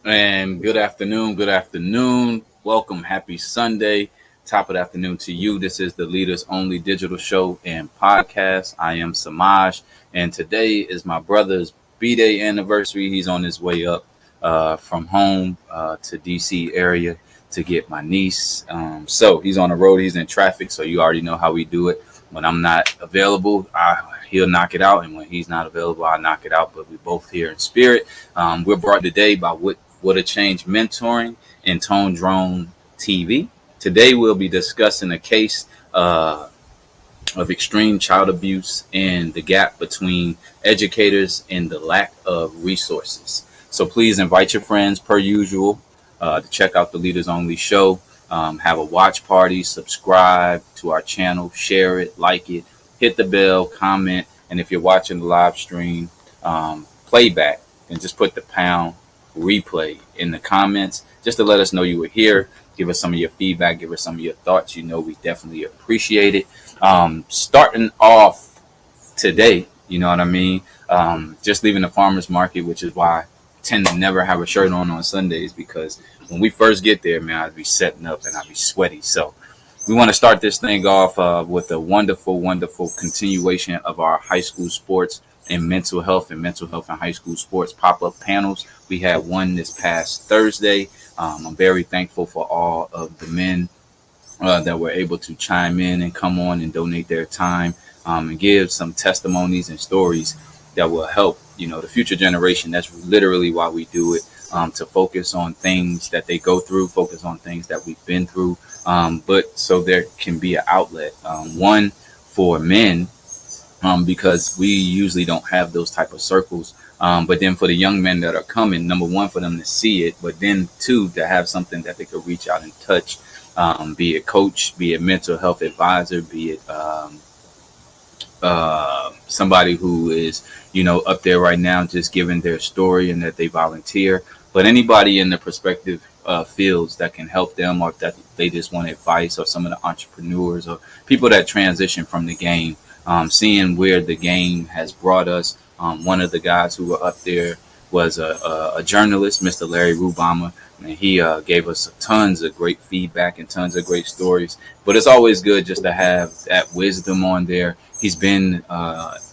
And good afternoon. Good afternoon. Welcome. Happy Sunday. Top of the afternoon to you. This is the Leaders Only Digital Show and Podcast. I am Samaj, and today is my brother's B-Day anniversary. He's on his way up from home to DC area to get my niece. So he's on the road. He's in traffic. So you already know how we do it. When I'm not available, he'll knock it out, and when he's not available, I knock it out. But we both here in spirit. We're brought today by What a Change Mentoring and Tone Drone TV. Today we'll be discussing a case of extreme child abuse and the gap between educators and the lack of resources. So please invite your friends, per usual, to check out the Leaders Only show. Have a watch party, subscribe to our channel, share it, like it, hit the bell, comment, and if you're watching the live stream playback, then just put the pound replay in the comments just to let us know you were here. Give us some of your feedback, give us some of your thoughts. You know, we definitely appreciate it. Starting off today, you know what I mean? Just leaving the farmer's market, which is why I tend to never have a shirt on Sundays, because when we first get there, man, I'd be setting up and I'd be sweaty. So we want to start this thing off with a wonderful, wonderful continuation of our high school sports and mental health and high school sports pop-up panels. We had one this past Thursday. I'm very thankful for all of the men that were able to chime in and come on and donate their time and give some testimonies and stories that will help, you know, the future generation. That's literally why we do it, to focus on things that they go through, focus on things that we've been through, but so there can be an outlet. One for men, because we usually don't have those type of circles. But then for the young men that are coming, number one, for them to see it, but then two, to have something that they could reach out and touch, be it coach, be it mental health advisor, be it somebody who is, you know, up there right now just giving their story and that they volunteer, but anybody in the prospective fields that can help them, or that they just want advice, or some of the entrepreneurs or people that transition from the game, seeing where the game has brought us. One of the guys who were up there was a journalist, Mr. Larry Rubama, and he gave us tons of great feedback and tons of great stories. But it's always good just to have that wisdom on there. He's been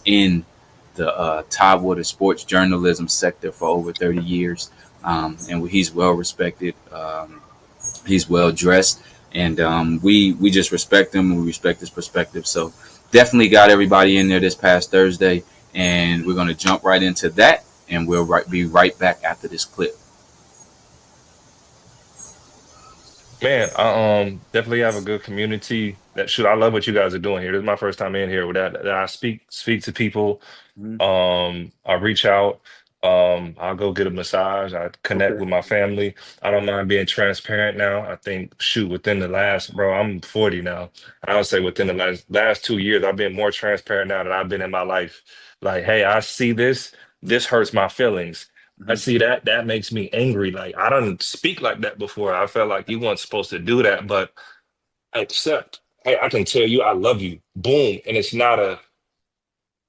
in the Tidewater sports journalism sector for over 30 years, and he's well respected. He's well dressed, and we just respect him, and we respect his perspective. So definitely got everybody in there this past Thursday, and we're going to jump right into that, and we'll be right back after this clip. Man, I definitely have a good community. I love what you guys are doing here. This is my first time in here with that I speak to people. Mhm. I reach out. I'll go get a massage. I connect Okay. with my family. I don't mind being transparent now. I think, shoot, within the last, bro, I'm 40 now. I would say within the last 2 years, I've been more transparent now than I've been in my life. Like, hey, I see this. This hurts my feelings. I Mhm. see that. That makes me angry. Like, I don't speak like that before. I felt like you weren't supposed to do that, but I accept. Hey, I can tell you I love you. Boom. And it's not a,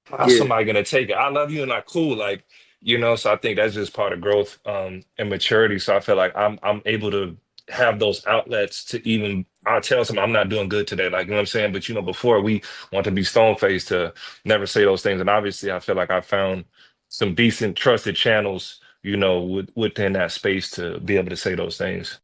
how's Yeah. somebody gonna take it? I love you and I cool, like, so I think that's just part of growth and maturity. So I feel like I'm able to have those outlets to even I'll tell someone I'm not doing good today, like, you know what I'm saying? But before we want to be stone faced to never say those things. And obviously I feel like I found some decent trusted channels, within that space to be able to say those things.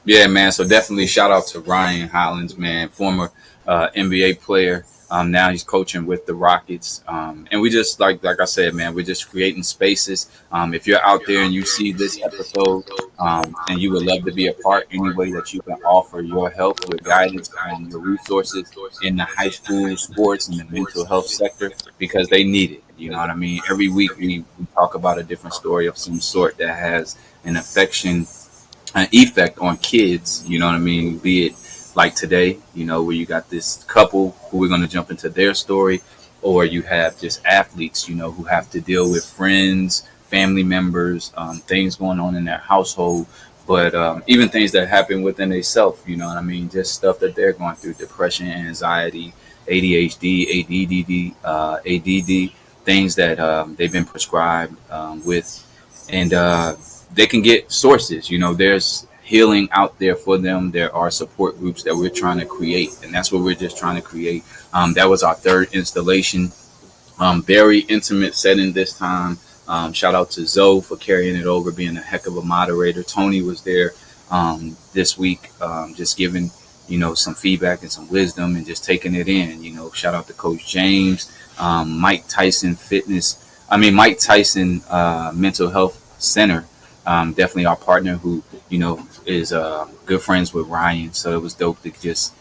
Yeah, man. So definitely shout out to Ryan Hollins, man, former NBA player. Now he's coaching with the Rockets, and we just like I said, man, we're just creating spaces. If you're out there and you see this episode, and you would love to be a part, any way that you can offer your help, your guidance, your resources in the high school sports and the mental health sector, because they need it. You know what I mean? Every week we talk about a different story of some sort that has an effect on kids, you know what I mean? Be it like today, you know, where you got this couple who we're going to jump into their story, or you have just athletes, you know, who have to deal with friends, family members, things going on in their household, but even things that happen within themselves, you know what I mean? Just stuff that they're going through: depression, anxiety, ADHD, ADD, things that they've been prescribed with. and they can get sources. There's healing out there for them. There are support groups that we're trying to create, and that's what we're just trying to create. That was our third installation. Very intimate setting this time. Shout out to Zoe for carrying it over, being a heck of a moderator. Tony was there this week, just giving some feedback and some wisdom and just taking it in. Shout out to Coach James, Mike Tyson Mike Tyson Mental Health Center. Definitely our partner who is good friends with Ryan. So it was dope to just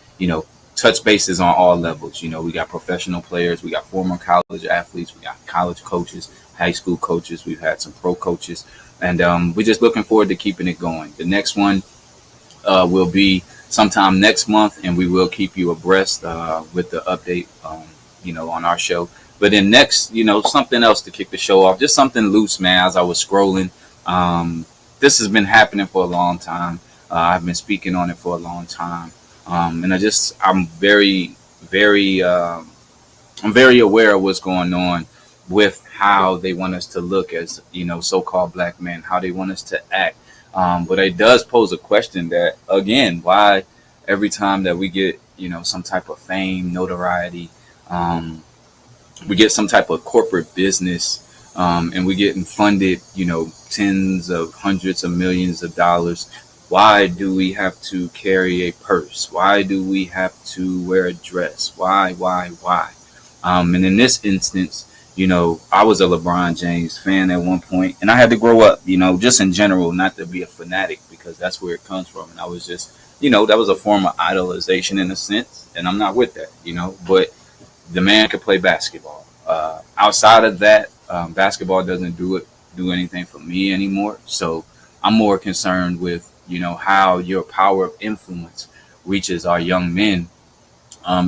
touch bases on all levels. We got professional players, we got former college athletes, we got college coaches, high school coaches, we've had some pro coaches, and we're just looking forward to keeping it going. The next one will be sometime next month, and we will keep you abreast with the update, on our show. But then next, something else to kick the show off, just something loose, man. As I was scrolling, this has been happening for a long time. I've been speaking on it for a long time. And I'm very, very, I'm very aware of what's going on with how they want us to look as, so-called black men, how they want us to act. But it does pose a question that, again, why every time that we get, some type of fame, notoriety, we get some type of corporate business, and we're getting funded, tens of hundreds of millions of dollars. Why do we have to carry a purse? Why do we have to wear a dress? Why? And in this instance, I was a LeBron James fan at one point, and I had to grow up, just in general, not to be a fanatic, because that's where it comes from. And I was just, that was a form of idolization in a sense, and I'm not with that, but the man could play basketball. Outside of that, basketball doesn't do anything for me anymore. So I'm more concerned with how your power of influence reaches our young men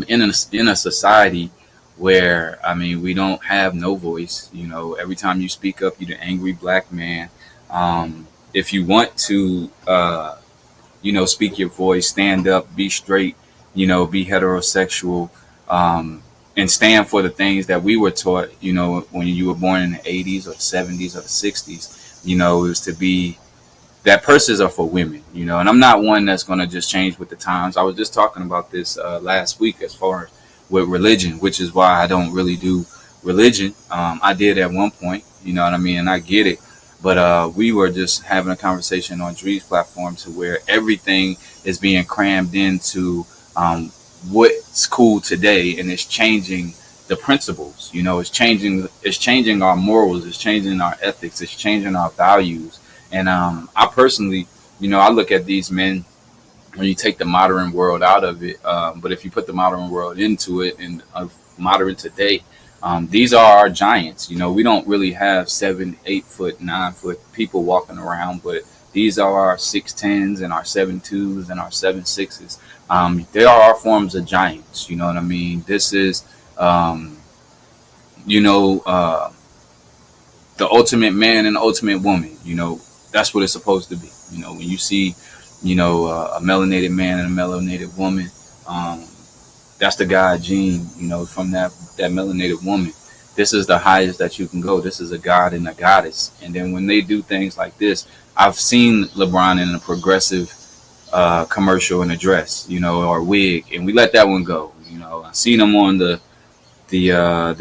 in a society where we don't have no voice. Every time you speak up, you're the angry black man. If you want to speak your voice, stand up, be straight, be heterosexual, and stand for the things that we were taught, when you were born in the 80s or the 70s or the 60s, it was to be that purses are for women, and I'm not one that's going to just change with the times. I was just talking about this last week as far as with religion, which is why I don't really do religion. I did at one point, and I get it. But we were just having a conversation on Dree's platform to where everything is being crammed into what's cool today, and it's changing the principles. It's changing our morals, it's changing our ethics, it's changing our values. And I personally, I look at these men when you take the modern world out of it. But if you put the modern world into it and modern today, these are our giants. We don't really have 7, 8 foot, 9 foot people walking around, but these are our 6'10s and our 7'2s and our 7'6s. They are our forms of giants. You know what I mean? This is, the ultimate man and the ultimate woman. That's what it's supposed to be. When you see, a melanated man and a melanated woman, that's the God gene, from that melanated woman. This is the highest that you can go. This is a god and a goddess. And then when they do things like this, I've seen LeBron in a progressive commercial in a dress, or wig, and we let that one go. I've seen him on the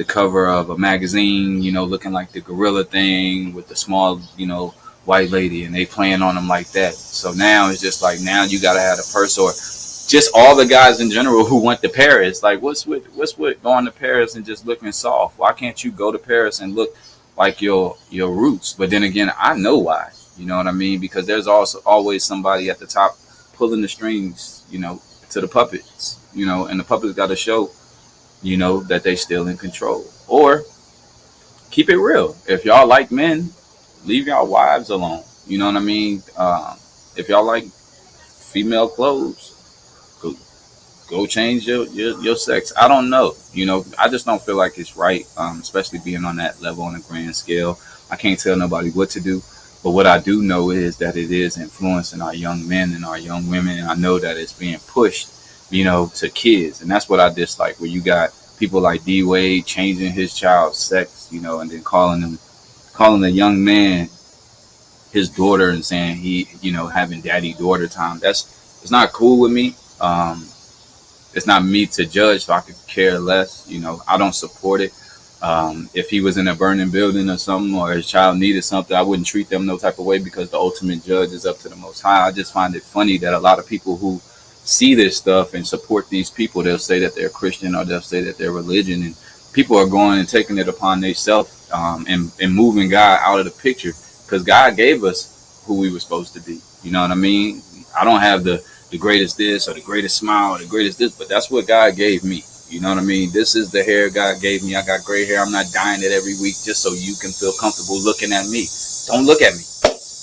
cover of a magazine, looking like the gorilla thing with the small, white lady, and they playing on him like that. So now it's just like, now you gotta have a purse, or just all the guys in general who went to Paris. Like, what's with going to Paris and just looking soft? Why can't you go to Paris and look like your roots? But then again, I know why. You know what I mean? Because there's also always somebody at the top pulling the strings, to the puppets, and the puppets got to show, that they still in control. Or keep it real. If y'all like men, leave y'all wives alone. You know what I mean? If y'all like female clothes, go change your sex. I don't know. I just don't feel like it's right, especially being on that level on a grand scale. I can't tell nobody what to do. But what I do know is that it is influencing our young men and our young women. And I know that it's being pushed, to kids. And that's what I dislike, where you got people like D Wade changing his child's sex, and then calling a young man, his daughter and saying having daddy daughter time. It's not cool with me. It's not me to judge, so I could care less. I don't support it. If he was in a burning building or something, or his child needed something, I wouldn't treat them no type of way, because the ultimate judge is up to the Most High. I just find it funny that a lot of people who see this stuff and support these people, they'll say that they're Christian, or they'll say that they're religion, and people are going and taking it upon themselves, and moving God out of the picture, because God gave us who we were supposed to be. You know what I mean? I don't have the greatest this or the greatest smile or the greatest this, but that's what God gave me. You know what I mean? This is the hair God gave me. I got gray hair. I'm not dyeing it every week just so you can feel comfortable looking at me. Don't look at me.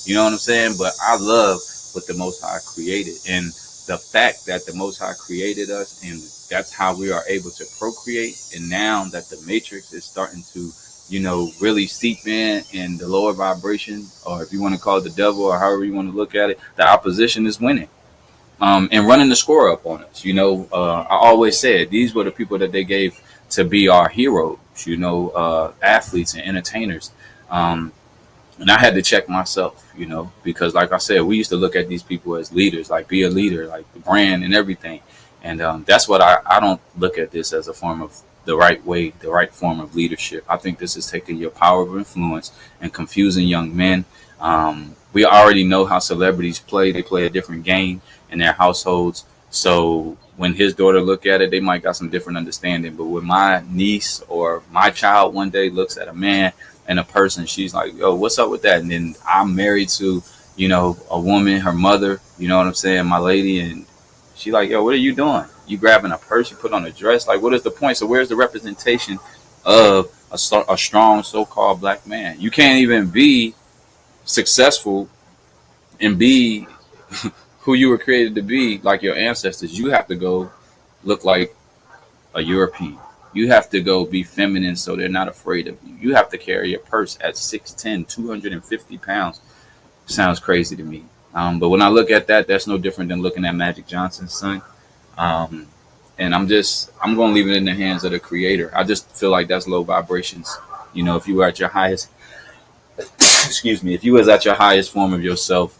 You know what I'm saying? But I love what the Most High created, and the fact that the Most High created us, and that's how we are able to procreate. And now that the matrix is starting to, really seep in the lower vibration, or if you want to call it the devil, or however you want to look at it, the opposition is winning. And running the score up on us. I always said these were the people that they gave to be our heroes, athletes and entertainers. And I had to check myself, because like I said, we used to look at these people as leaders, like be a leader, like the brand and everything. And that's what I don't look at this as a form of the right way, the right form of leadership. I think this is taking your power of influence and confusing young men. We already know how celebrities play. They play a different game in their households. So when his daughter look at it, they might got some different understanding. But when my niece or my child one day looks at a man and a person, she's like, yo, what's up with that? And then I'm married to, a woman, her mother, you know what I'm saying, my lady, and she like, yo, what are you doing? You grabbing a purse, you put on a dress? Like, what is the point? So where's the representation of a strong so-called black man? You can't even be successful and be who you were created to be like your ancestors. You have to go look like a European. You have to go be feminine so they're not afraid of you. You have to carry a purse at 6'10", 250 pounds. Sounds crazy to me. But when I look at that, that's no different than looking at Magic Johnson's son. And I'm going to leave it in the hands of the creator. I just feel like that's low vibrations. If you were at your highest, excuse me, if you was at your highest form of yourself,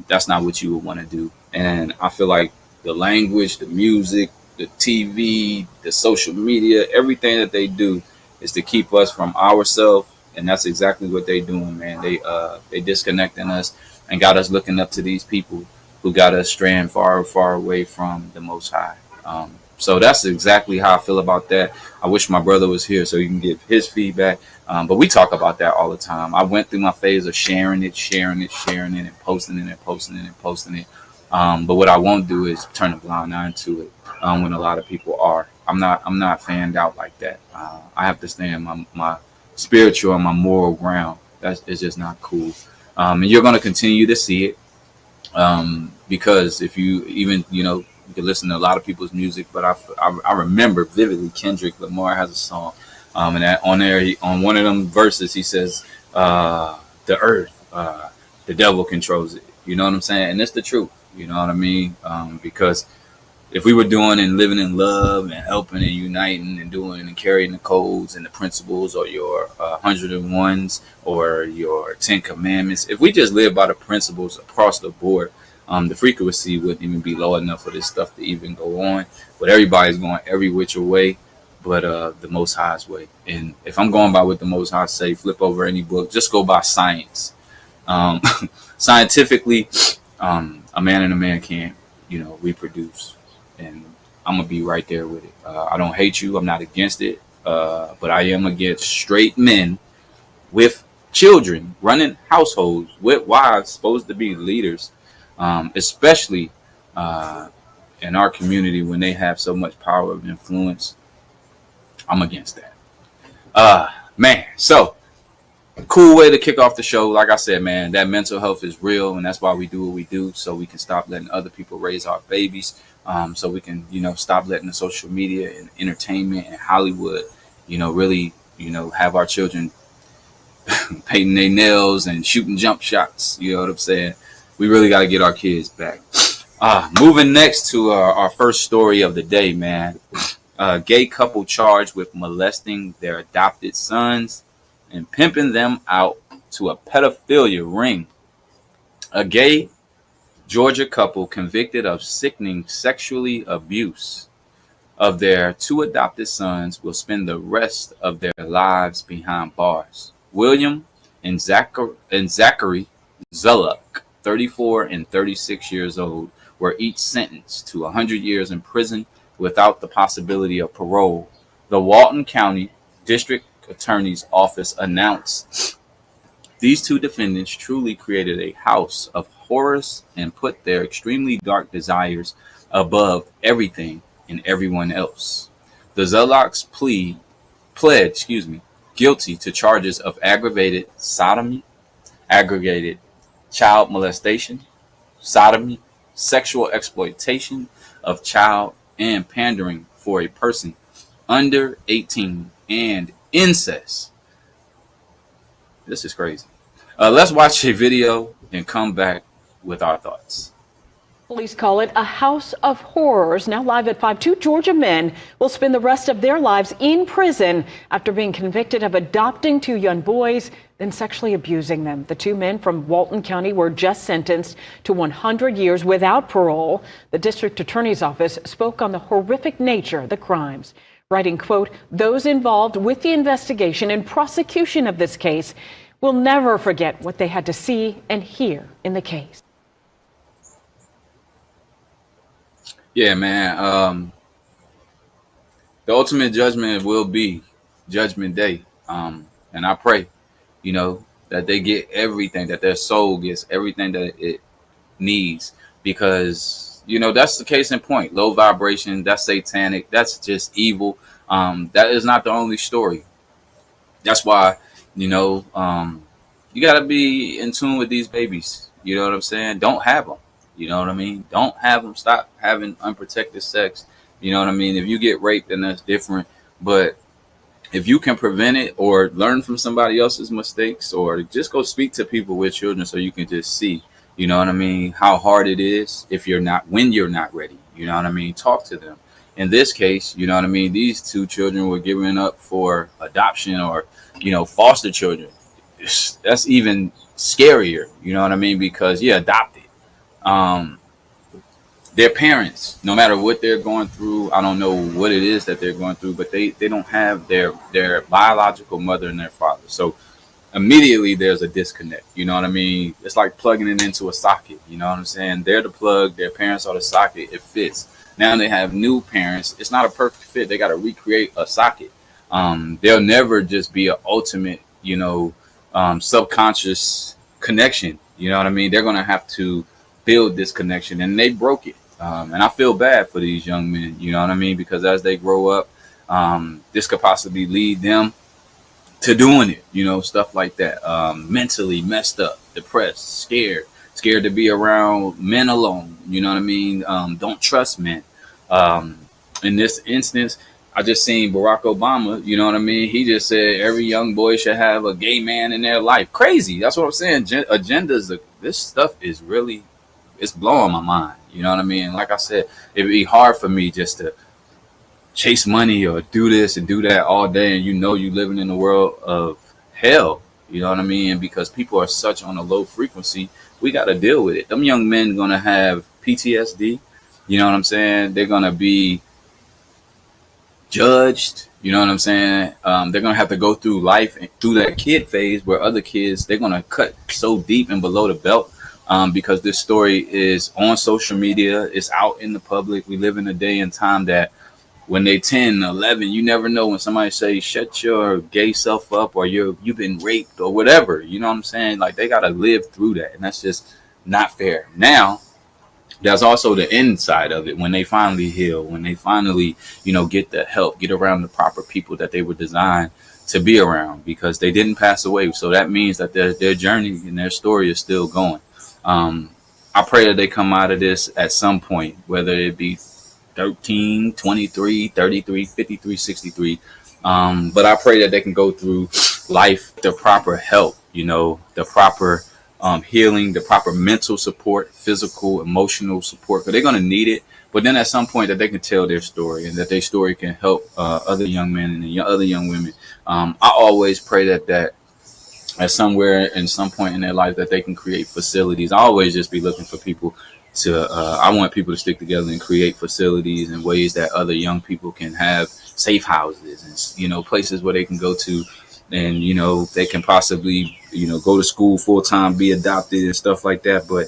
that's not what you would want to do. And I feel like the language, the music, the TV, the social media, everything that they do is to keep us from ourselves. And that's exactly what they doing, man. They disconnecting us and got us looking up to these people who got us straying far, far away from the Most High. So that's exactly how I feel about that. I wish my brother was here so he can give his feedback. But we talk about that all the time. I went through my phase of sharing it, and posting it. But what I won't do is turn a blind eye to it when a lot of people are. I'm not fanned out like that. I have to stand my spiritual and my moral ground. It's just not cool. And you're going to continue to see it because if you even, you can listen to a lot of people's music, but I remember vividly Kendrick Lamar has a song. And that on there, on one of them verses, he says, the earth, the devil controls it. You know what I'm saying? And it's the truth. You know what I mean? Because if we were doing and living in love and helping and uniting and doing and carrying the codes and the principles, or your 101s or your 10 commandments, if we just live by the principles across the board, the frequency wouldn't even be low enough for this stuff to even go on. But everybody's going every which way but the Most High's way. And if I'm going by what the Most High say, flip over any book, just go by science. Scientifically, a man and a man can't, reproduce. And I'm going to be right there with it. I don't hate you. I'm not against it. But I am against straight men with children running households with wives supposed to be leaders, especially in our community when they have so much power of influence. I'm against that. Man, so cool way to kick off the show. Like I said, man, that mental health is real, and that's why we do what we do, so we can stop letting other people raise our babies, so we can, stop letting the social media and entertainment and Hollywood, really, have our children painting their nails and shooting jump shots. You know what I'm saying? We really got to get our kids back. Moving next to our first story of the day, man. Gay couple charged with molesting their adopted sons and pimping them out to a pedophilia ring. A gay Georgia couple convicted of sickening sexually abuse of their two adopted sons will spend the rest of their lives behind bars. William and Zachary Zullock, 34 and 36 years old, were each sentenced to 100 years in prison without the possibility of parole. The Walton County District Attorney's Office announced these two defendants truly created a house of horrors and put their extremely dark desires above everything and everyone else. The Zulocks pled guilty to charges of aggravated sodomy, aggravated child molestation, sodomy, sexual exploitation of child, and pandering for a person under 18, and incest. This is crazy. Let's watch a video and come back with our thoughts. Police call it a house of horrors. Now live at 5, two Georgia men will spend the rest of their lives in prison after being convicted of adopting two young boys, then sexually abusing them. The two men from Walton County were just sentenced to 100 years without parole. The district attorney's office spoke on the horrific nature of the crimes, writing, quote, "Those involved with the investigation and prosecution of this case will never forget what they had to see and hear in the case." Yeah, man. The ultimate judgment will be Judgment Day. And I pray, that they get everything, that their soul gets everything that it needs. Because, that's the case in point. Low vibration, that's satanic, that's just evil. That is not the only story. That's why, you got to be in tune with these babies. You know what I'm saying? Don't have them. You know what I mean? Don't have them. Stop having unprotected sex. You know what I mean? If you get raped, then that's different. But if you can prevent it or learn from somebody else's mistakes, or just go speak to people with children so you can just see, how hard it is when you're not ready. You know what I mean? Talk to them. In this case, these two children were given up for adoption or, foster children. That's even scarier. You know what I mean? Because adopted. Their parents, no matter what they're going through, I don't know what it is that they're going through, but they don't have their biological mother and their father. So immediately there's a disconnect. You know what I mean? It's like plugging it into a socket. You know what I'm saying? They're the plug, their parents are the socket. It fits. Now they have new parents. It's not a perfect fit. They got to recreate a socket. They'll never just be an ultimate, subconscious connection. You know what I mean? They're going to have to build this connection, and they broke it. And I feel bad for these young men, you know what I mean? Because as they grow up, this could possibly lead them to doing it, stuff like that. Mentally messed up, depressed, scared to be around men alone. You know what I mean? Don't trust men. In this instance, I just seen Barack Obama, you know what I mean? He just said every young boy should have a gay man in their life. Crazy. That's what I'm saying. Agendas, this stuff is really, it's blowing my mind. You know what I mean? Like I said, it'd be hard for me just to chase money or do this and do that all day. And you living in a world of hell. You know what I mean? And because people are such on a low frequency, we got to deal with it. Them young men going to have PTSD. You know what I'm saying? They're going to be judged. You know what I'm saying? They're going to have to go through life through that kid phase where other kids, they're going to cut so deep and below the belt. Because this story is on social media, it's out in the public. We live in a day and time that when they 10, 11, you never know when somebody say, shut your gay self up, or you've been raped or whatever. You know what I'm saying? Like, they got to live through that. And that's just not fair. Now, there's also the inside of it when they finally heal, when they finally, get the help, get around the proper people that they were designed to be around, because they didn't pass away. So that means that their journey and their story is still going. I pray that they come out of this at some point, whether it be 13, 23, 33, 53, 63. But I pray that they can go through life, the proper help, the proper healing, the proper mental support, physical, emotional support, because they're going to need it. But then at some point that they can tell their story, and that their story can help other young men and other young women. I always pray that at somewhere in some point in their life that they can create facilities. I always just be looking for people to, I want people to stick together and create facilities in ways that other young people can have safe houses and, places where they can go to and, they can possibly, go to school full time, be adopted and stuff like that. But,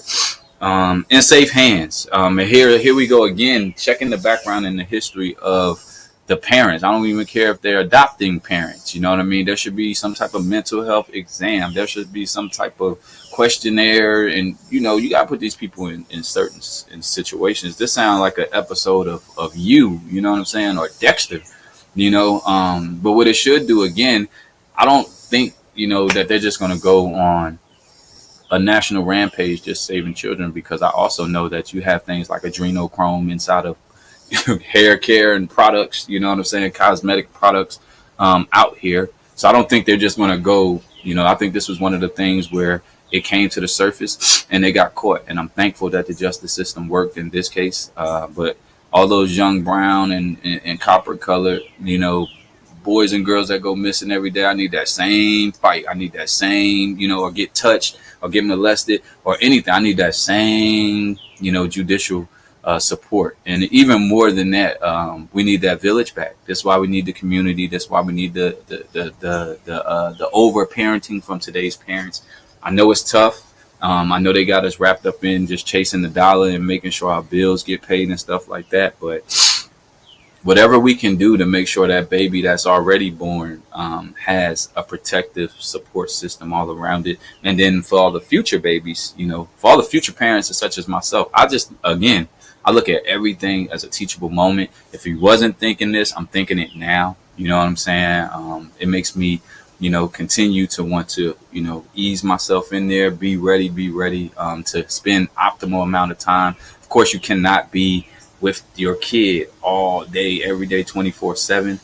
in safe hands. And here we go again, checking the background and the history of the parents. I don't even care if they're adopting parents. You know what I mean? There should be some type of mental health exam. There should be some type of questionnaire. And, you got to put these people in certain situations. This sounds like an episode of You know what I'm saying? Or Dexter, But what it should do, again, I don't think, that they're just going to go on a national rampage just saving children, because I also know that you have things like adrenochrome inside of hair care and products, you know what I'm saying, cosmetic products out here. So I don't think they're just going to go, I think this was one of the things where it came to the surface and they got caught. And I'm thankful that the justice system worked in this case. But all those young brown and copper colored, boys and girls that go missing every day, I need that same fight. I need that same, or get touched or get molested or anything. I need that same, judicial support. And even more than that, we need that village back. That's why we need the community. That's why we need the over parenting from today's parents. I know it's tough. I know they got us wrapped up in just chasing the dollar and making sure our bills get paid and stuff like that. But whatever we can do to make sure that baby that's already born has a protective support system all around it. And then for all the future babies, for all the future parents such as myself, I look at everything as a teachable moment. If he wasn't thinking this, I'm thinking it now. You know what I'm saying? It makes me, continue to want to, ease myself in there, be ready to spend optimal amount of time. Of course, you cannot be with your kid all day, every day, 24/7.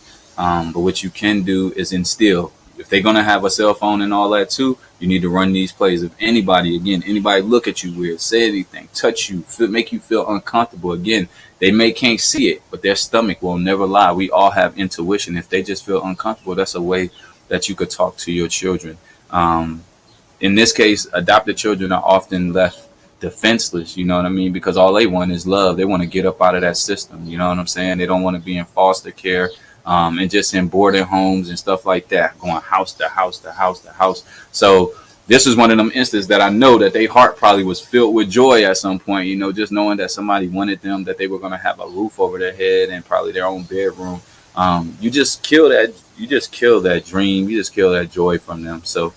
But what you can do is instill. If they're going to have a cell phone and all that too, you need to run these plays. If anybody look at you weird, say anything, touch you, make you feel uncomfortable, again, they can't see it, but their stomach will never lie. We all have intuition. If they just feel uncomfortable, that's a way that you could talk to your children. In this case, adopted children are often left defenseless, you know what I mean? Because all they want is love. They want to get up out of that system, you know what I'm saying? They don't want to be in foster care. And just in boarding homes and stuff like that, going house to house to house to house. So this is one of them instances that I know that their heart probably was filled with joy at some point, just knowing that somebody wanted them, that they were going to have a roof over their head and probably their own bedroom. You just kill that dream. You just kill that joy from them. So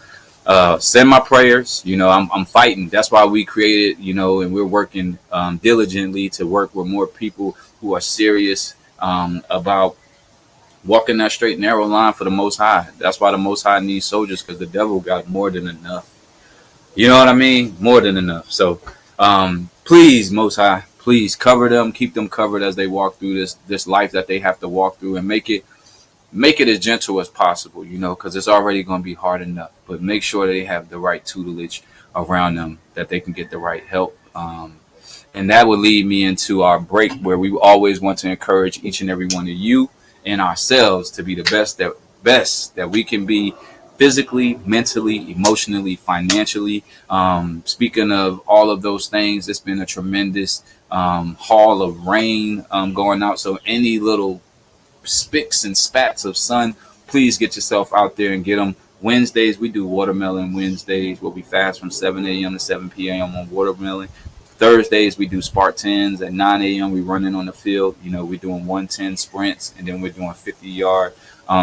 send my prayers. I'm fighting. That's why we created, and we're working diligently to work with more people who are serious about walking that straight and narrow line for the Most High. That's why the Most High needs soldiers, because the devil got more than enough. You know what I mean? More than enough. So please, Most High, please cover them, keep them covered as they walk through this life that they have to walk through, and make it as gentle as possible, because it's already going to be hard enough. But make sure they have the right tutelage around them, that they can get the right help. And that would lead me into our break, where we always want to encourage each and every one of you and ourselves to be the best that we can be, physically, mentally, emotionally, financially. Speaking of all of those things, it's been a tremendous haul of rain going out. So any little spicks and spats of sun, please get yourself out there and get them. Wednesdays, we do watermelon Wednesdays, where we fast from 7 a.m. to 7 p.m. on watermelon. Thursdays, we do Spartans at 9 a.m. We running on the field. We're doing 110 sprints, and then we're doing 50-yard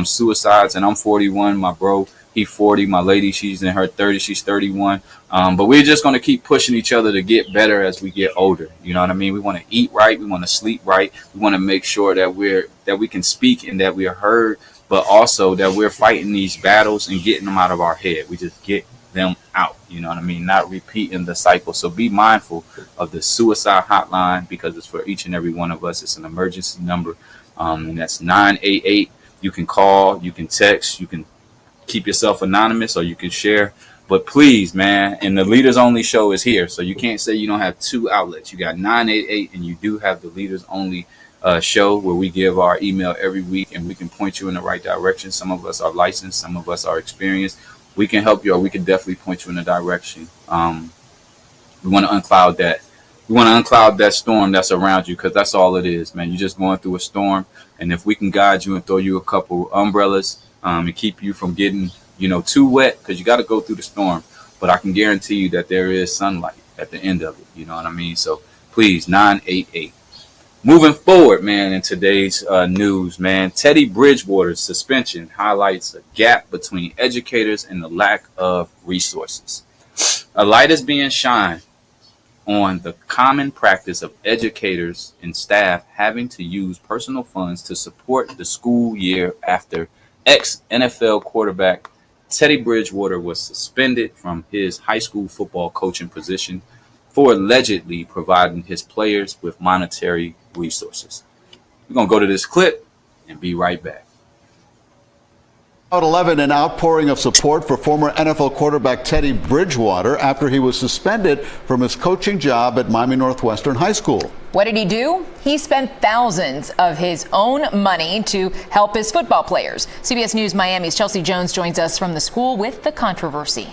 suicides. And I'm 41. My bro, he 40. My lady, she's in her 30s. She's 31. But we're just going to keep pushing each other to get better as we get older. You know what I mean? We want to eat right. We want to sleep right. We want to make sure that we can speak and that we are heard, but also that we're fighting these battles and getting them out of our head. We just get them out, you know what I mean? Not repeating the cycle. So be mindful of the suicide hotline, because it's for each and every one of us. It's an emergency number, and that's 988. You can call, you can text, you can keep yourself anonymous, or you can share. But please, man, and the Leaders Only show is here, so you can't say you don't have two outlets. You got 988, and you do have the Leaders Only show, where we give our email every week, and we can point you in the right direction. Some of us are licensed, some of us are experienced. we can help you, or we can definitely point you in a direction. We want to uncloud that. We want to uncloud that storm that's around you, because that's all it is, man. You're just going through a storm, and if we can guide you and throw you a couple umbrellas and keep you from getting, too wet, because you got to go through the storm. But I can guarantee you that there is sunlight at the end of it. You know what I mean? So please, 988. Moving forward, man, in today's news, man, Teddy Bridgewater's suspension highlights a gap between educators and the lack of resources. A light is being shined on the common practice of educators and staff having to use personal funds to support the school year after ex-NFL quarterback Teddy Bridgewater was suspended from his high school football coaching position for allegedly providing his players with monetary resources. We're going to go to this clip and be right back. At 11, an outpouring of support for former NFL quarterback Teddy Bridgewater after he was suspended from his coaching job at Miami Northwestern High School. What did he do? He spent thousands of his own money to help his football players. CBS News Miami's Chelsea Jones joins us from the school with the controversy.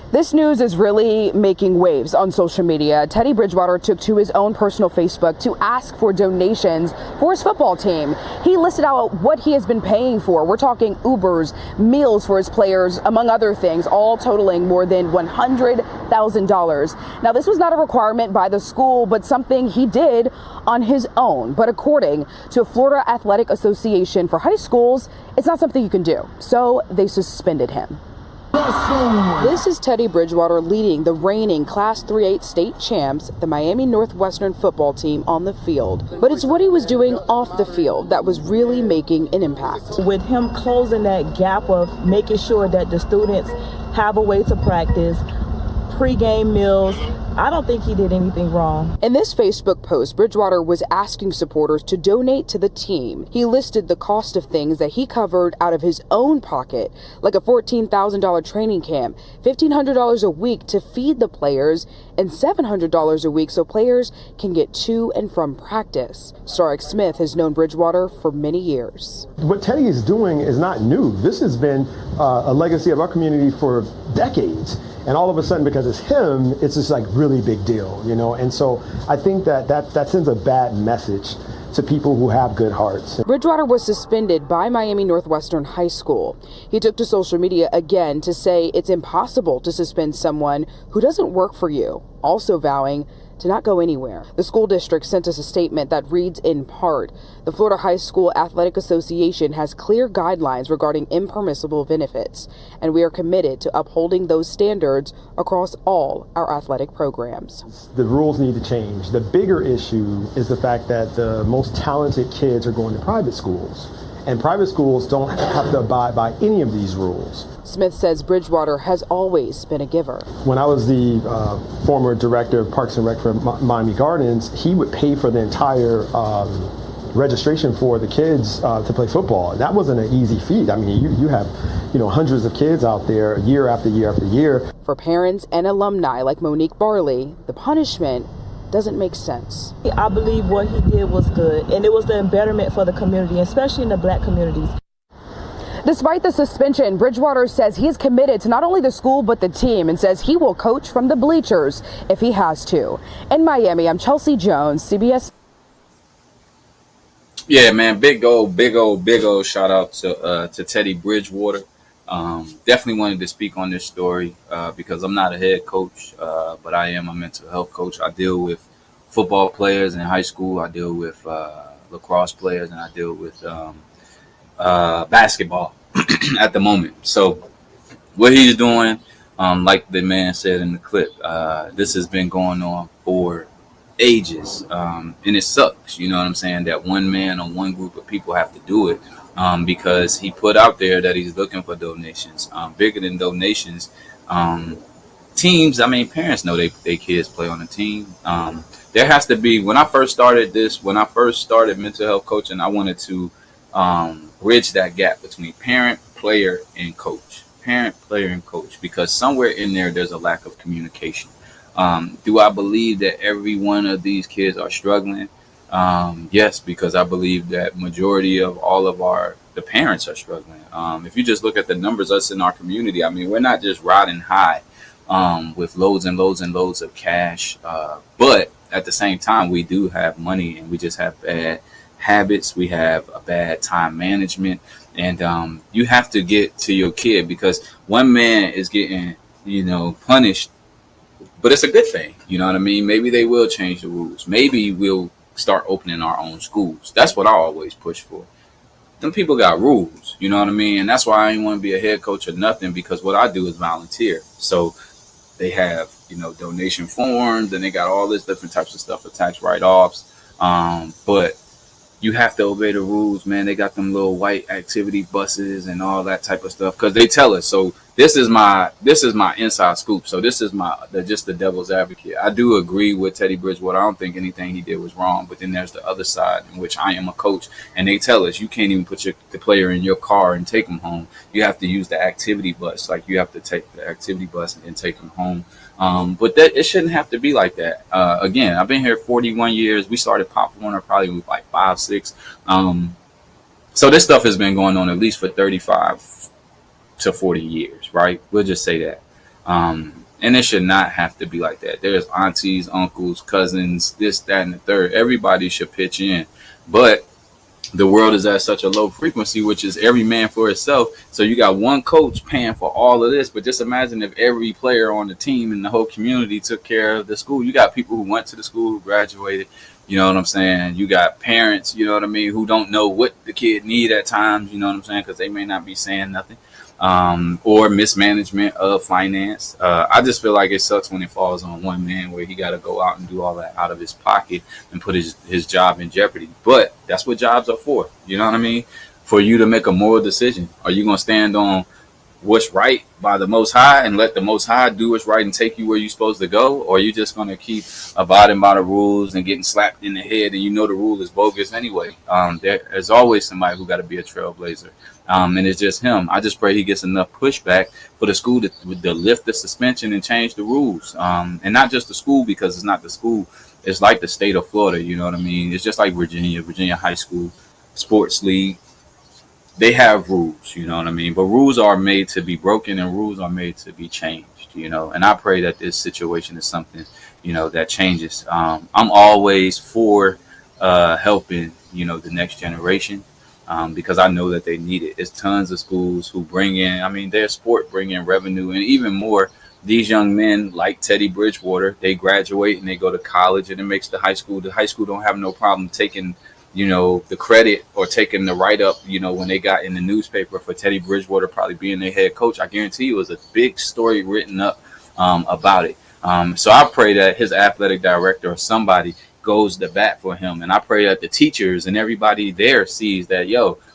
This news is really making waves on social media. Teddy Bridgewater took to his own personal Facebook to ask for donations for his football team. He listed out what he has been paying for. We're talking Ubers, meals for his players, among other things, all totaling more than $100,000. Now, this was not a requirement by the school, but something he did on his own. But according to Florida Athletic Association for high schools, it's not something you can do. So they suspended him. This is Teddy Bridgewater leading the reigning Class 3A state champs, the Miami Northwestern football team, on the field. But it's what he was doing off the field that was really making an impact. With him closing that gap of making sure that the students have a way to practice, pre-game meals, I don't think he did anything wrong. In this Facebook post, Bridgewater was asking supporters to donate to the team. He listed the cost of things that he covered out of his own pocket, like a $14,000 training camp, $1,500 a week to feed the players, and $700 a week so players can get to and from practice. Starrick Smith has known Bridgewater for many years. What Teddy is doing is not new. This has been a legacy of our community for decades. And all of a sudden, because it's him, it's just like really big deal, And so I think that sends a bad message to people who have good hearts. Bridgewater was suspended by Miami Northwestern High School. He took to social media again to say it's impossible to suspend someone who doesn't work for you, also vowing to not go anywhere. The school district sent us a statement that reads in part, the Florida High School Athletic Association has clear guidelines regarding impermissible benefits, and we are committed to upholding those standards across all our athletic programs. The rules need to change. The bigger issue is the fact that the most talented kids are going to private schools, and private schools don't have to abide by any of these rules. Smith says Bridgewater has always been a giver. When I was the former director of Parks and Rec for Miami Gardens, he would pay for the entire registration for the kids to play football. That wasn't an easy feat. I mean, you have hundreds of kids out there year after year after year. For parents and alumni like Monique Barley, the punishment doesn't make sense. I believe what he did was good, and it was the betterment for the community, especially in the Black communities. Despite the suspension, Bridgewater says he is committed to not only the school but the team, and says he will coach from the bleachers if he has to. In Miami, I'm Chelsea Jones, CBS. Yeah, man, big old shout out to Teddy Bridgewater. Definitely wanted to speak on this story because I'm not a head coach, but I am a mental health coach. I deal with football players in high school. I deal with lacrosse players, and I deal with basketball at the moment. So what he's doing, like the man said in the clip, this has been going on for ages, and it sucks, you know what I'm saying, that one man or one group of people have to do it, because he put out there that he's looking for donations. Bigger than donations, teams, parents know they kids play on a team. There has to be, when I first started mental health coaching, I wanted to bridge that gap between parent, player, and coach. Because somewhere in there's a lack of communication. Do I believe that every one of these kids are struggling? Yes, because I believe that majority of all of our the parents are struggling. If you just look at the numbers, us in our community, I mean, we're not just riding high with loads and loads and loads of cash, but at the same time, we do have money, and we just have bad habits. We have a bad time management, and you have to get to your kid, because one man is getting, punished, but it's a good thing. You know what I mean? Maybe they will change the rules. Maybe we'll start opening our own schools. That's what I always push for. Them people got rules, you know what I mean? And that's why I didn't want to be a head coach or nothing, because what I do is volunteer. So they have, donation forms, and they got all this different types of stuff for tax write-offs. But you have to obey the rules, man. They got them little white activity buses and all that type of stuff, because they tell us. So this is my inside scoop. So this is just the devil's advocate. I do agree with Teddy Bridgewater. I don't think anything he did was wrong. But then there's the other side, in which I am a coach, and they tell us you can't even put the player in your car and take him home. You have to use the activity bus. Like, you have to take the activity bus and take him home. But it shouldn't have to be like that. Again, I've been here 41 years. We started Pop Warner probably with like 5, 6. So this stuff has been going on at least for 35 to 40 years, right? We'll just say that. And it should not have to be like that. There's aunties, uncles, cousins, this, that, and the third. Everybody should pitch in. But the world is at such a low frequency, which is every man for himself. So you got one coach paying for all of this. But just imagine if every player on the team and the whole community took care of the school. You got people who went to the school, who graduated. You know what I'm saying? You got parents, you know what I mean, who don't know what the kid need at times, you know what I'm saying, because they may not be saying nothing. Or mismanagement of finance. I just feel like it sucks when it falls on one man, where he got to go out and do all that out of his pocket and put his job in jeopardy. But that's what jobs are for. You know what I mean? For you to make a moral decision. Are you going to stand on what's right by the Most High and let the Most High do what's right and take you where you're supposed to go? Or are you just going to keep abiding by the rules and getting slapped in the head, and the rule is bogus anyway? There's always somebody who got to be a trailblazer. And it's just him. I just pray he gets enough pushback for the school to lift the suspension and change the rules. And not just the school, because it's not the school. It's like the state of Florida, you know what I mean? It's just like Virginia High School Sports League. They have rules, you know what I mean? But rules are made to be broken, and rules are made to be changed, And I pray that this situation is something, that changes. I'm always for helping, the next generation. Because I know that they need it. It's tons of schools who bring in, their sport bring in revenue, and even more, these young men like Teddy Bridgewater, they graduate and they go to college, and it makes the high school don't have no problem taking, the credit or taking the write-up, when they got in the newspaper for Teddy Bridgewater probably being their head coach. I guarantee you it was a big story written up about it. So I pray that his athletic director or somebody goes to bat for him, and I pray that the teachers and everybody there sees that,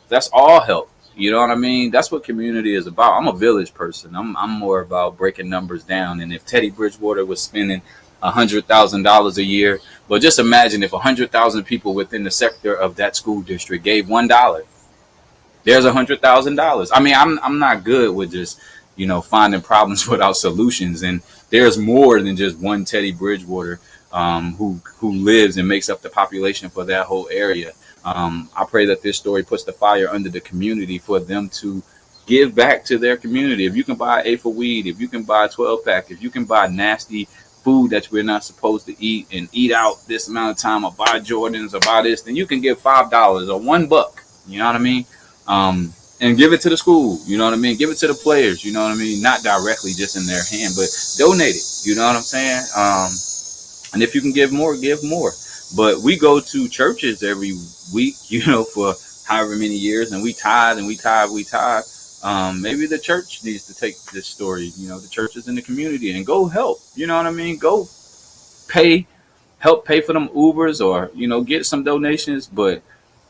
that's all help. You know what I mean? That's what community is about. I'm a village person. I'm more about breaking numbers down. And if Teddy Bridgewater was spending $100,000 a year, but just imagine if 100,000 people within the sector of that school district gave $1, there's $100,000. I'm not good with just finding problems without solutions, and there's more than just one Teddy Bridgewater who lives and makes up the population for that whole area. I pray that this story puts the fire under the community for them to give back to their community. If you can buy an eighth of weed, if you can buy a 12-pack, if you can buy nasty food that we're not supposed to eat and eat out this amount of time, or buy Jordans or buy this, then you can give $5 or $1. You know what I mean? And give it to the school. You know what I mean? Give it to the players. You know what I mean? Not directly just in their hand, but donate it. You know what I'm saying? And if you can give more, give more. But we go to churches every week, for however many years, and we tithe and we tithe. Maybe the church needs to take this story, the churches in the community, and go help. You know what I mean? Go help pay for them Ubers, or, get some donations. But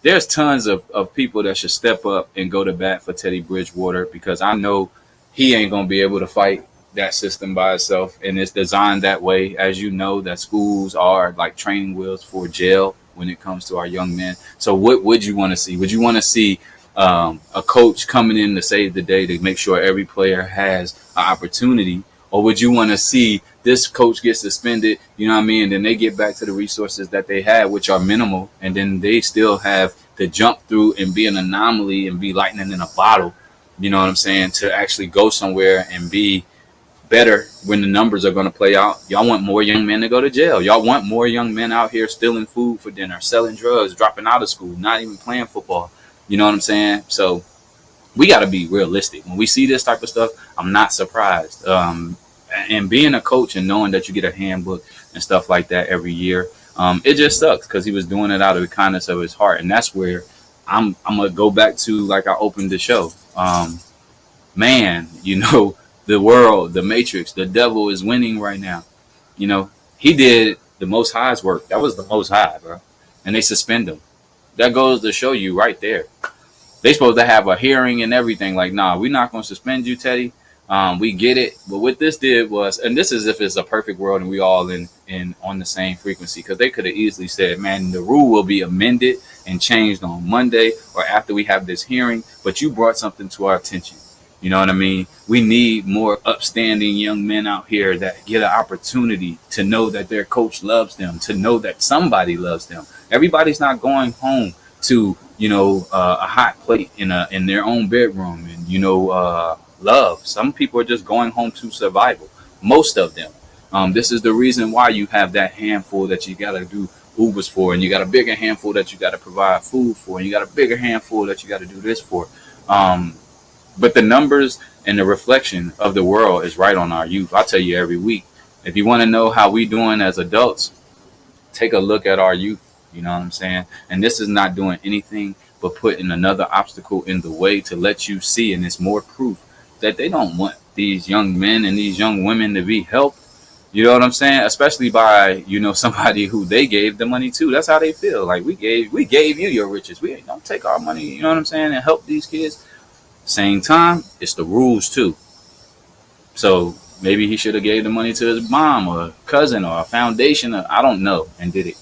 there's tons of people that should step up and go to bat for Teddy Bridgewater, because I know he ain't going to be able to fight that system by itself, and it's designed that way. As you know, that schools are like training wheels for jail when it comes to our young men. So what would you want to see? Would you want to see a coach coming in to save the day to make sure every player has an opportunity, or would you want to see this coach get suspended, you know what I mean, and then they get back to the resources that they had, which are minimal, and then they still have to jump through and be an anomaly and be lightning in a bottle, you know what I'm saying, to actually go somewhere and be better when the numbers are going to play out. Y'all want more young men to go to jail. Y'all want more young men out here stealing food for dinner, selling drugs, dropping out of school, not even playing football. You know what I'm saying? So we got to be realistic. When we see this type of stuff, I'm not surprised. And being a coach and knowing that you get a handbook and stuff like that every year, it just sucks because he was doing it out of the kindness of his heart. And that's where I'm going to go back to, like I opened the show. Man, you know, the world, the matrix, the devil is winning right now. You know, he did the Most High's work. That was the Most High, bro. And they suspend him. That goes to show you right there. They supposed to have a hearing and everything. Like, nah, we're not going to suspend you, Teddy. We get it. But what this did was, and this is if it's a perfect world and we all in on the same frequency, because they could have easily said, man, the rule will be amended and changed on Monday or after we have this hearing. But you brought something to our attention. You know what I mean? We need more upstanding young men out here that get an opportunity to know that their coach loves them, to know that somebody loves them. Everybody's not going home to, you know, a hot plate in their own bedroom and, you know, love. Some people are just going home to survival. Most of them. This is the reason why you have that handful that you got to do Ubers for, and you got a bigger handful that you got to provide food for, and you got a bigger handful that you got to do this for. But the numbers and the reflection of the world is right on our youth. I tell you every week, if you want to know how we doing as adults, take a look at our youth. You know what I'm saying? And this is not doing anything but putting another obstacle in the way to let you see, and it's more proof that they don't want these young men and these young women to be helped. You know what I'm saying? Especially by, you know, somebody who they gave the money to. That's how they feel. Like, we gave you your riches. We don't take our money, you know what I'm saying, and help these kids. Same time, it's the rules too. So maybe he should have gave the money to his mom or a cousin or a foundation, or I don't know, and did it.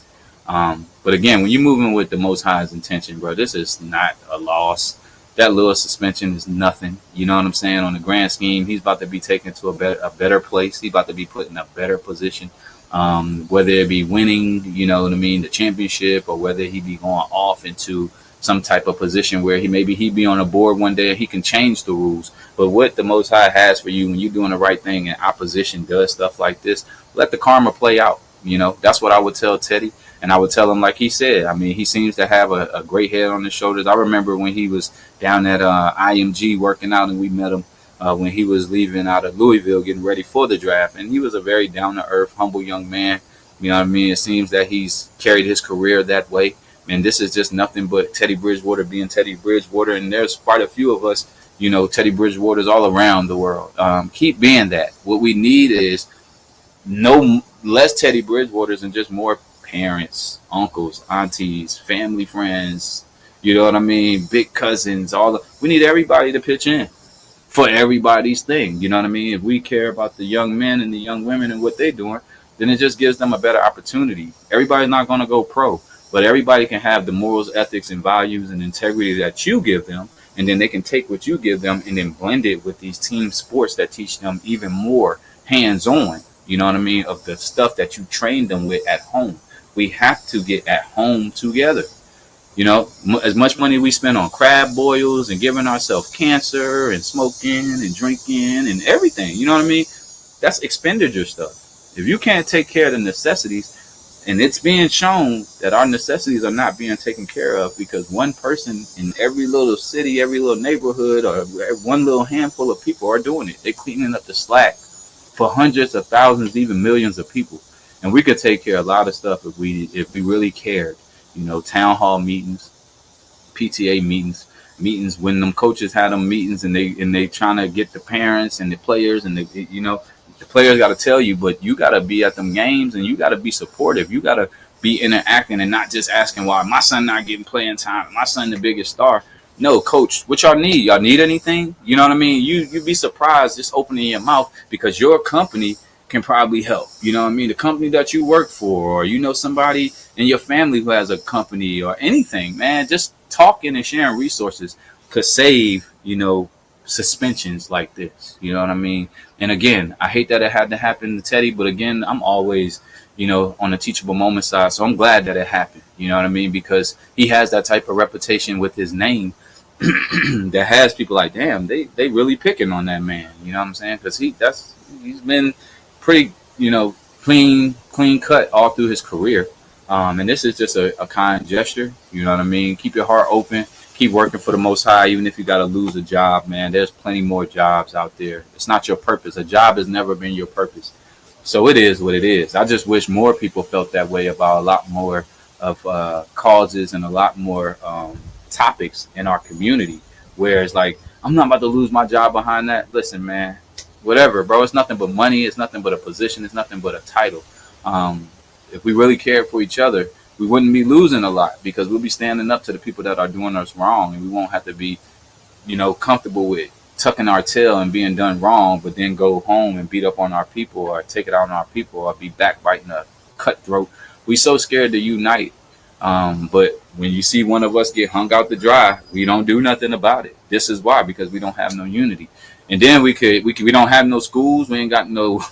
But again, when you're moving with the Most High's intention, bro, this is not a loss. That little suspension is nothing. You know what I'm saying? On the grand scheme, he's about to be taken to a better place. He's about to be put in a better position. Whether it be winning, you know what I mean, the championship, or whether he be going off into some type of position where he be on a board one day and he can change the rules. But what the Most High has for you when you're doing the right thing and opposition does stuff like this, let the karma play out. You know, that's what I would tell Teddy. And I would tell him, like he said, I mean, he seems to have a great head on his shoulders. I remember when he was down at IMG working out, and we met him when he was leaving out of Louisville, getting ready for the draft. And he was a very down-to-earth, humble young man. You know what I mean? It seems that he's carried his career that way. And this is just nothing but Teddy Bridgewater being Teddy Bridgewater. And there's quite a few of us, you know, Teddy Bridgewaters all around the world. Keep being that. What we need is no less Teddy Bridgewaters and just more parents, uncles, aunties, family, friends, you know what I mean, big cousins, we need everybody to pitch in for everybody's thing. You know what I mean? If we care about the young men and the young women and what they're doing, then it just gives them a better opportunity. Everybody's not going to go pro, but everybody can have the morals, ethics, and values and integrity that you give them, and then they can take what you give them and then blend it with these team sports that teach them even more hands-on, you know what I mean, of the stuff that you train them with at home. We have to get at home together. You know, as much money we spend on crab boils and giving ourselves cancer and smoking and drinking and everything, you know what I mean? That's expenditure stuff. If you can't take care of the necessities, and it's being shown that our necessities are not being taken care of because one person in every little city, every little neighborhood, or one little handful of people are doing it. They're cleaning up the slack for hundreds of thousands, even millions of people. And we could take care of a lot of stuff if we really cared. You know, town hall meetings, PTA meetings when them coaches had them meetings and they trying to get the parents and the players and the players got to tell you, but you got to be at them games and you got to be supportive. You got to be interacting and not just asking why my son not getting playing time. My son the biggest star. No, coach, what y'all need? Y'all need anything? You know what I mean? You'd be surprised just opening your mouth because your company can probably help. You know what I mean? The company that you work for, or you know somebody in your family who has a company or anything, man, just talking and sharing resources could save, you know, suspensions like this. You know what I mean? And again, I hate that it had to happen to Teddy, but again, I'm always, on the teachable moment side. So I'm glad that it happened. You know what I mean? Because he has that type of reputation with his name that has people like, damn, they really picking on that man. You know what I'm saying? Because he's been pretty, clean cut all through his career. And this is just a kind gesture. You know what I mean? Keep your heart open. Keep working for the Most High, even if you got to lose a job, man. There's plenty more jobs out there. It's not your purpose. A job has never been your purpose. So it is what it is. I just wish more people felt that way about a lot more of causes and a lot more topics in our community, where it's like, I'm not about to lose my job behind that. Listen, man, whatever, bro. It's nothing but money. It's nothing but a position. It's nothing but a title. If we really cared for each other, we wouldn't be losing a lot, because we'll be standing up to the people that are doing us wrong, and we won't have to be, comfortable with tucking our tail and being done wrong, but then go home and beat up on our people or take it out on our people or be backbiting a cutthroat. We so scared to unite. But when you see one of us get hung out to dry, we don't do nothing about it. This is why, because we don't have no unity. And then we don't have no schools. We ain't got no,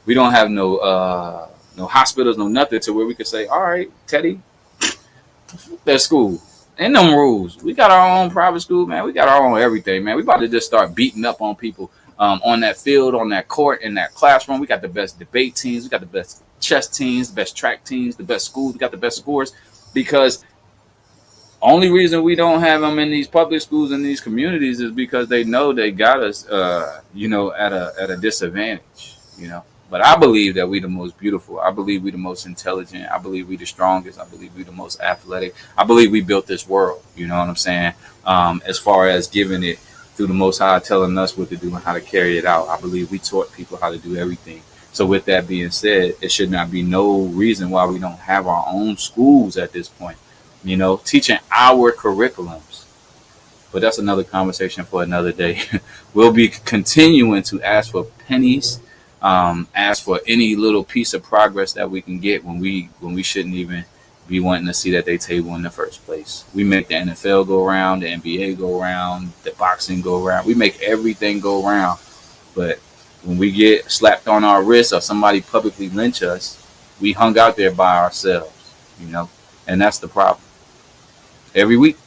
we don't have no hospitals, no nothing to where we could say, all right, Teddy, that school. And them rules. We got our own private school, man. We got our own everything, man. We about to just start beating up on people on that field, on that court, in that classroom. We got the best debate teams. We got the best chess teams, the best track teams, the best schools. We got the best scores, because only reason we don't have them in these public schools in these communities is because they know they got us, at a disadvantage, But I believe that we the most beautiful. I believe we the most intelligent. I believe we the strongest. I believe we the most athletic. I believe we built this world. You know what I'm saying? As far as giving it through the Most High, telling us what to do and how to carry it out. I believe we taught people how to do everything. So with that being said, it should not be no reason why we don't have our own schools at this point, teaching our curriculums. But that's another conversation for another day. We'll be continuing to ask for pennies. Ask for any little piece of progress that we can get when we shouldn't even be wanting to see at their table in the first place. We make the NFL go around, the NBA go around, the boxing go around. We make everything go around. But when we get slapped on our wrists or somebody publicly lynch us, we hung out there by ourselves, and that's the problem. Every week,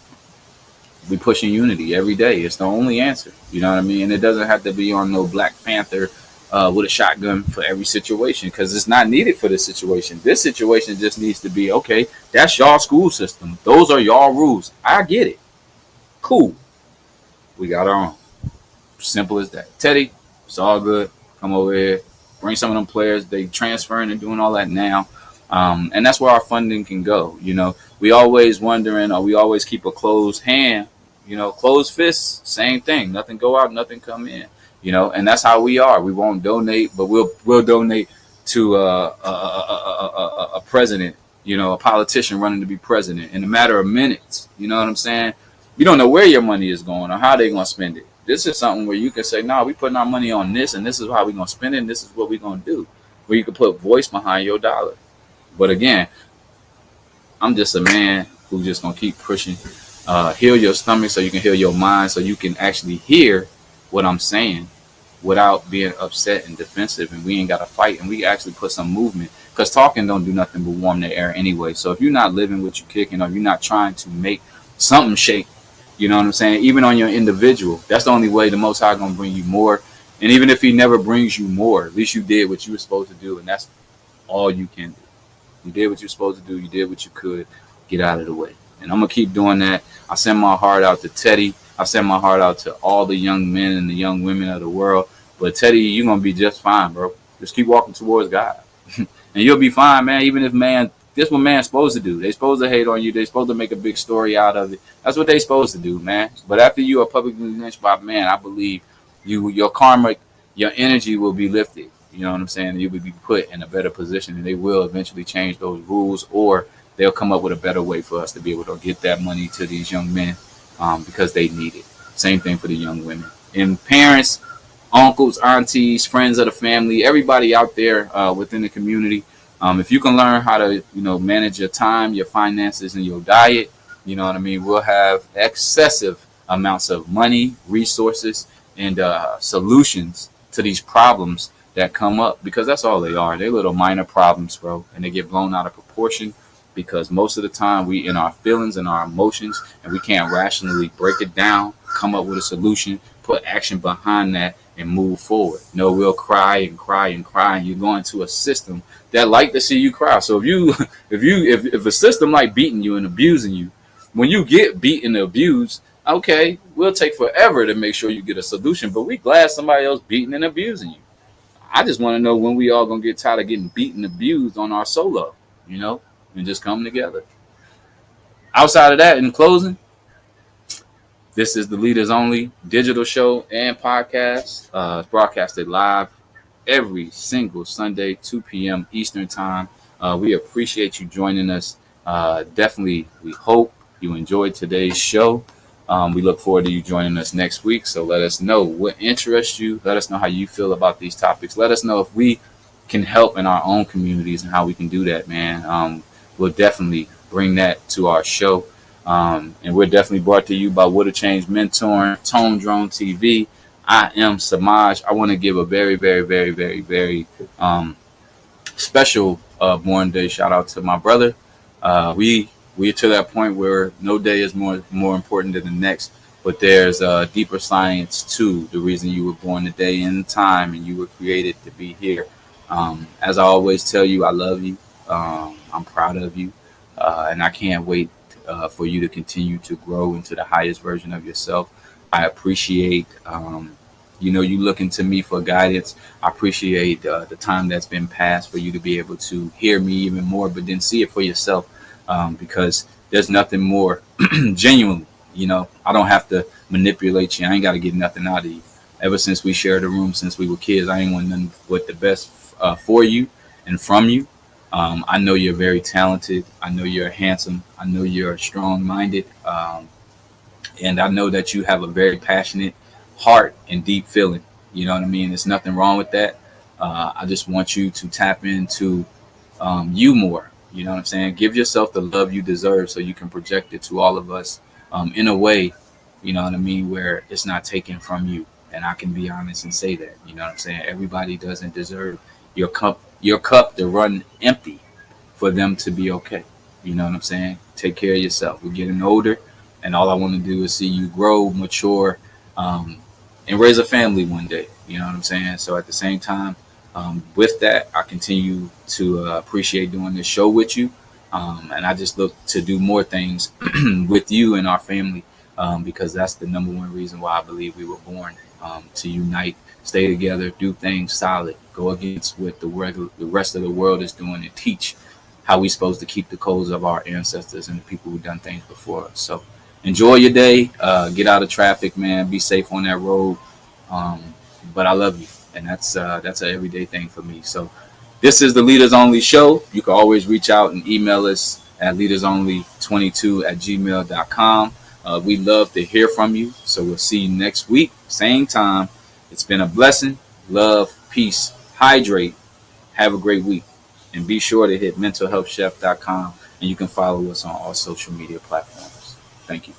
we pushing unity every day. It's the only answer. You know what I mean? And it doesn't have to be on no Black Panther with a shotgun for every situation, because it's not needed for this situation. This situation just needs to be, okay, that's y'all school system. Those are y'all rules. I get it. Cool. We got our own. Simple as that. Teddy, it's all good. Come over here. Bring some of them players. They transferring and doing all that now. And that's where our funding can go. We always wondering, or we always keep a closed hand, closed fists, same thing. Nothing go out, nothing come in. And that's how we are. We won't donate, but we'll donate to a president, a politician running to be president in a matter of minutes. You know what I'm saying? You don't know where your money is going or how they're going to spend it. This is something where you can say, no, we putting our money on this, and this is how we're going to spend it, and this is what we're going to do. Where you can put voice behind your dollar. But again, I'm just a man who's just going to keep pushing. Heal your stomach so you can heal your mind, so you can actually hear what I'm saying without being upset and defensive, and we ain't got to fight, and we actually put some movement, because talking don't do nothing but warm the air anyway. So if you're not living what you're kicking, or you're not trying to make something shake, you know what I'm saying, even on your individual, that's the only way the Most High gonna bring you more. And even if he never brings you more, at least you did what you were supposed to do, and that's all you can do. You did what you're supposed to do. You did what you could. Get out of the way. And I'm gonna keep doing that. I send my heart out to Teddy. I send my heart out to all the young men and the young women of the world. But Teddy, you're going to be just fine, bro. Just keep walking towards God. And you'll be fine, man. Even if this what man's supposed to do. They're supposed to hate on you. They're supposed to make a big story out of it. That's what they're supposed to do, man. But after you are publicly lynched by man, I believe your karma, your energy will be lifted. You know what I'm saying? You will be put in a better position, and they will eventually change those rules, or they'll come up with a better way for us to be able to get that money to these young men. Because they need it. Same thing for the young women. And parents, uncles, aunties, friends of the family, everybody out there within the community. If you can learn how to, manage your time, your finances, and your diet, you know what I mean, we'll have excessive amounts of money, resources, and solutions to these problems that come up, because that's all they are. They're little minor problems, bro, and they get blown out of proportion because most of the time we in our feelings and our emotions, and we can't rationally break it down, come up with a solution, put action behind that, and move forward. No, we'll cry and cry and cry, and you go into a system that like to see you cry. So if a system like beating you and abusing you, when you get beaten and abused, okay, we'll take forever to make sure you get a solution, but we glad somebody else beating and abusing you. I just want to know when we all gonna get tired of getting beaten and abused on our solo, and just come together. Outside of that, in closing, this is the Leaders Only digital show and podcast. It's broadcasted live every single Sunday, 2 p.m. Eastern time. We appreciate you joining us. Definitely, we hope you enjoyed today's show. We look forward to you joining us next week. So let us know what interests you. Let us know how you feel about these topics. Let us know if we can help in our own communities and how we can do that, man. We'll definitely bring that to our show. And we're definitely brought to you by What a Change Mentoring, Tone Drone TV. I am Samaj. I want to give a very, very, very, very, very special born day shout out to my brother. We're to that point where no day is more important than the next, but there's a deeper science to the reason you were born today and time, and you were created to be here. As I always tell you, I love you. I'm proud of you, and I can't wait for you to continue to grow into the highest version of yourself. I appreciate, you looking to me for guidance. I appreciate the time that's been passed for you to be able to hear me even more, but then see it for yourself, because there's nothing more genuinely. I don't have to manipulate you. I ain't got to get nothing out of you. Ever since we shared a room, since we were kids, I ain't want nothing but the best for you and from you. I know you're very talented. I know you're handsome. I know you're strong-minded. And I know that you have a very passionate heart and deep feeling. You know what I mean? There's nothing wrong with that. I just want you to tap into you more. You know what I'm saying? Give yourself the love you deserve so you can project it to all of us in a way, you know what I mean, where it's not taken from you. And I can be honest and say that. You know what I'm saying? Everybody doesn't deserve your cup to run empty for them to be okay. You know what I'm saying? Take care of yourself. We're getting older, and all I want to do is see you grow, mature, and raise a family one day. You know what I'm saying? So at the same time, with that, I continue to appreciate doing this show with you, and I just look to do more things with you and our family, because that's the number one reason why I believe we were born, to unite, stay together, do things solid, go against what the rest of the world is doing, and teach how we're supposed to keep the codes of our ancestors and the people who've done things before us. So enjoy your day. Get out of traffic, man. Be safe on that road. But I love you, and that's an everyday thing for me. So this is the Leaders Only show. You can always reach out and email us at leadersonly22@gmail.com. We love to hear from you. So we'll see you next week, same time. It's been a blessing. Love, peace, hydrate. Have a great week. And be sure to hit mentalhealthchef.com, and you can follow us on all social media platforms. Thank you.